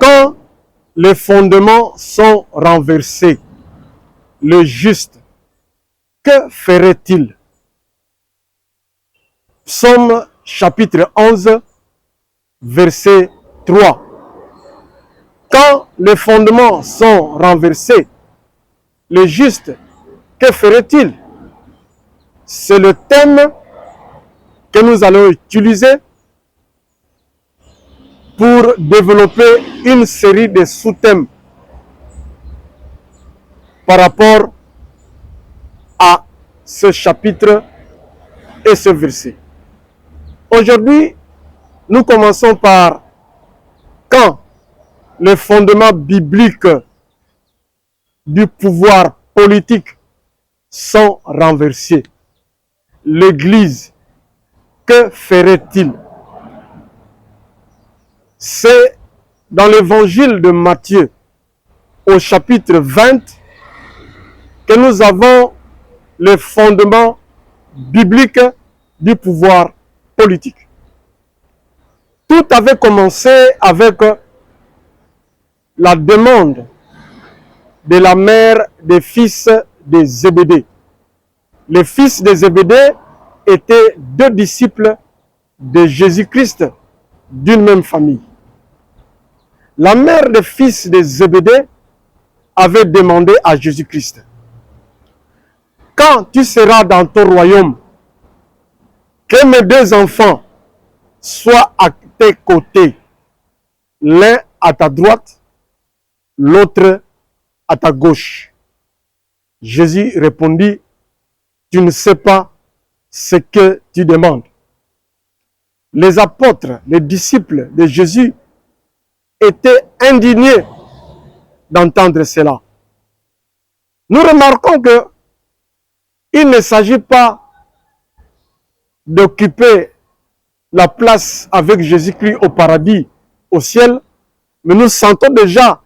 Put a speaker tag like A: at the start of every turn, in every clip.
A: Quand les fondements sont renversés, le juste, que ferait-il? Psaume chapitre 11, verset 3. Quand les fondements sont renversés, le juste, que ferait-il? C'est le thème que nous allons utiliser pour développer une série de sous-thèmes par rapport à ce chapitre et ce verset. Aujourd'hui, nous commençons par quand les fondements bibliques du pouvoir politique sont renversés. L'Église, que ferait-il? C'est dans l'évangile de Matthieu, au chapitre 20, que nous avons les fondements bibliques du pouvoir politique. Tout avait commencé avec la demande de la mère des fils de Zébédée. Les fils de Zébédée étaient deux disciples de Jésus-Christ d'une même famille. La mère des fils de Zébédée avait demandé à Jésus-Christ: quand tu seras dans ton royaume, que mes deux enfants soient à tes côtés, l'un à ta droite, l'autre à ta gauche. Jésus répondit: tu ne sais pas ce que tu demandes. Les apôtres, les disciples de Jésus étaient indignés d'entendre cela. Nous remarquons que il ne s'agit pas d'occuper la place avec Jésus-Christ au paradis, au ciel, mais nous sentons déjà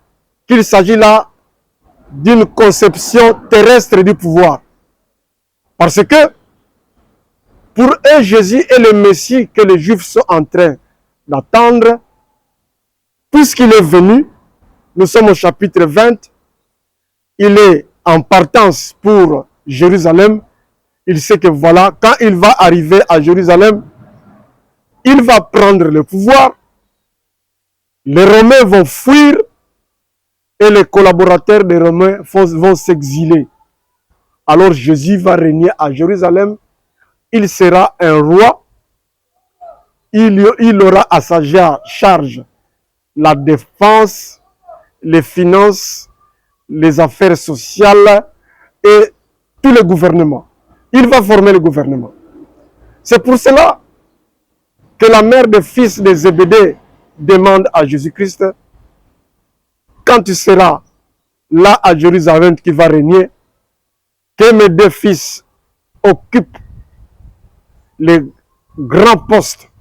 A: qu'il s'agit là d'une conception terrestre du pouvoir. Parce que pour eux, Jésus est le Messie que les Juifs sont en train d'attendre. Puisqu'il est venu, nous sommes au chapitre 20, il est en partance pour Jérusalem. Il sait que voilà, quand il va arriver à Jérusalem, il va prendre le pouvoir. Les Romains vont fuir et les collaborateurs des Romains vont s'exiler. Alors Jésus va régner à Jérusalem. Il sera un roi. Il aura à sa charge la défense, les finances, les affaires sociales et tout le gouvernement. Il va former le gouvernement. C'est pour cela que la mère des fils de Zébédée demande à Jésus-Christ: quand tu seras là à Jérusalem qui va régner, que mes deux fils occupent les grands postes,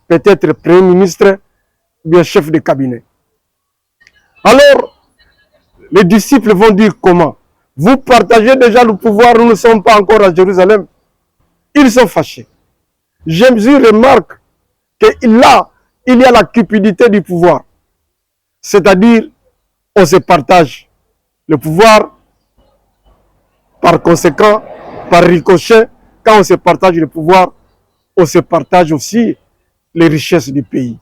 A: peut-être Premier ministre, bien chef de cabinet. Alors, les disciples vont dire comment? Vous partagez déjà le pouvoir, nous ne sommes pas encore à Jérusalem. Ils sont fâchés. Jésus remarque que là, il y a la cupidité du pouvoir. C'est-à-dire, on se partage le pouvoir. Par conséquent, par ricochet, quand on se partage le pouvoir, on se partage aussi les richesses du pays.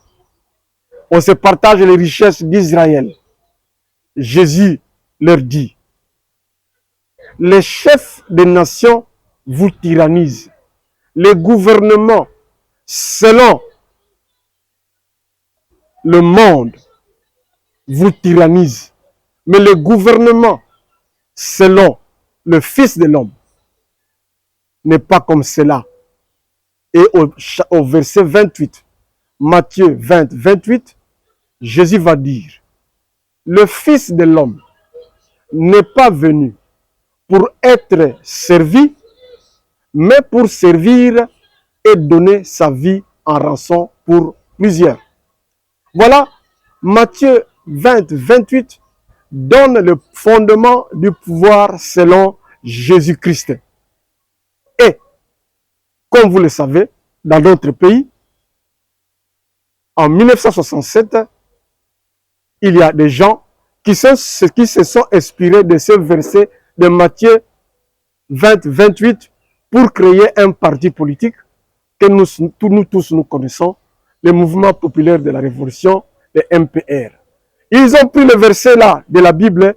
A: On se partage les richesses d'Israël. Jésus leur dit: les chefs des nations vous tyrannisent. Les gouvernements, selon le monde, vous tyrannisent. Mais le gouvernement, selon le Fils de l'homme, n'est pas comme cela. Et au verset 28, Matthieu 20, 28, Jésus va dire: le Fils de l'homme n'est pas venu pour être servi, mais pour servir et donner sa vie en rançon pour plusieurs. Voilà, Matthieu 20, 28 donne le fondement du pouvoir selon Jésus-Christ. Et, comme vous le savez, dans d'autres pays, en 1967, il y a des gens qui se sont inspirés de ce verset de Matthieu 20-28 pour créer un parti politique que nous tous nous connaissons, le Mouvement populaire de la Révolution, le MPR. Ils ont pris le verset là de la Bible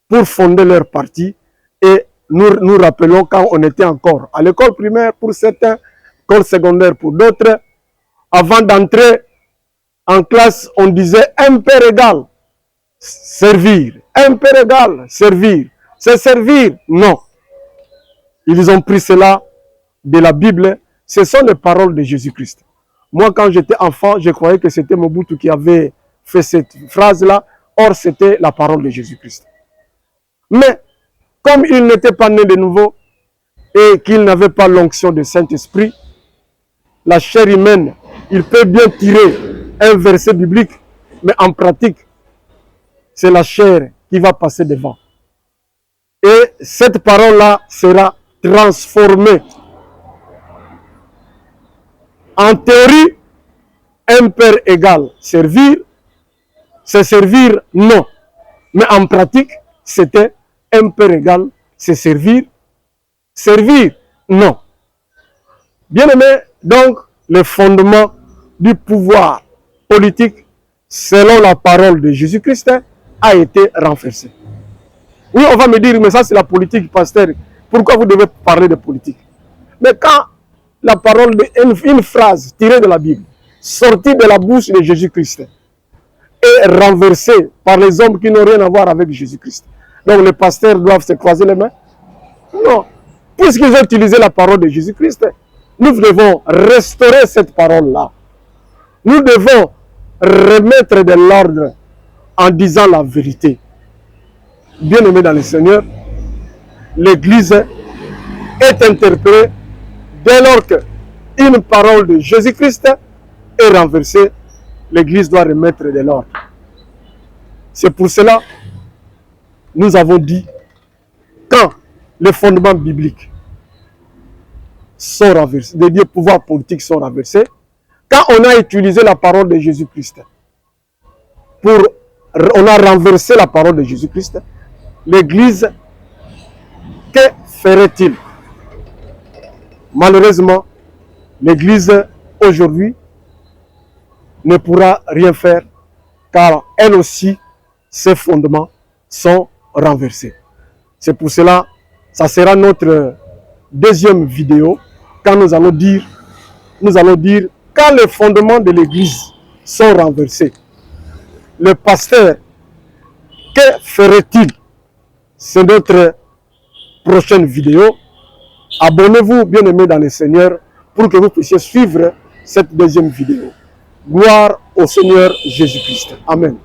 A: pour fonder leur parti et nous rappelons quand on était encore à l'école primaire pour certains, école secondaire pour d'autres, avant d'entrer en classe, on disait MPR égale servir. MPR égale servir. C'est servir? Non. Ils ont pris cela de la Bible. Ce sont les paroles de Jésus-Christ. Moi, quand j'étais enfant, je croyais que c'était Mobutu qui avait fait cette phrase-là. Or, c'était la parole de Jésus-Christ. Mais, comme il n'était pas né de nouveau et qu'il n'avait pas l'onction du Saint-Esprit, la chair humaine, il peut bien tirer un verset biblique, mais en pratique, c'est la chair qui va passer devant. Et cette parole-là sera transformée. En théorie, un père égal servir, c'est servir, non. Mais en pratique, c'était un père égal, c'est servir, servir, non. Bien aimé, donc, le fondement du pouvoir politique, selon la parole de Jésus-Christ, a été renversé. Oui, on va me dire, mais ça c'est la politique, pasteur. Pourquoi vous devez parler de politique? Mais quand la parole, une phrase tirée de la Bible, sortie de la bouche de Jésus-Christ, est renversée par les hommes qui n'ont rien à voir avec Jésus-Christ, donc les pasteurs doivent se croiser les mains? Non. Puisqu'ils ont utilisé la parole de Jésus-Christ, nous devons restaurer cette parole-là. Nous devons remettre de l'ordre en disant la vérité. Bien-aimés dans le Seigneur, l'Église est interpellée dès lors qu'une parole de Jésus-Christ est renversée, l'Église doit remettre de l'ordre. C'est pour cela que nous avons dit, quand les fondements bibliques sont renversés, les pouvoirs politiques sont renversés, quand on a utilisé la parole de Jésus-Christ, on a renversé la parole de Jésus-Christ, l'Église, que ferait-il? Malheureusement, l'Église aujourd'hui ne pourra rien faire car elle aussi, ses fondements sont renversés. C'est pour cela, ça sera notre deuxième vidéo quand nous allons dire quand les fondements de l'Église sont renversés, le pasteur, que ferait-il? C'est notre prochaine vidéo. Abonnez-vous, bien-aimés dans le Seigneur, pour que vous puissiez suivre cette deuxième vidéo. Gloire au Seigneur Jésus-Christ. Amen.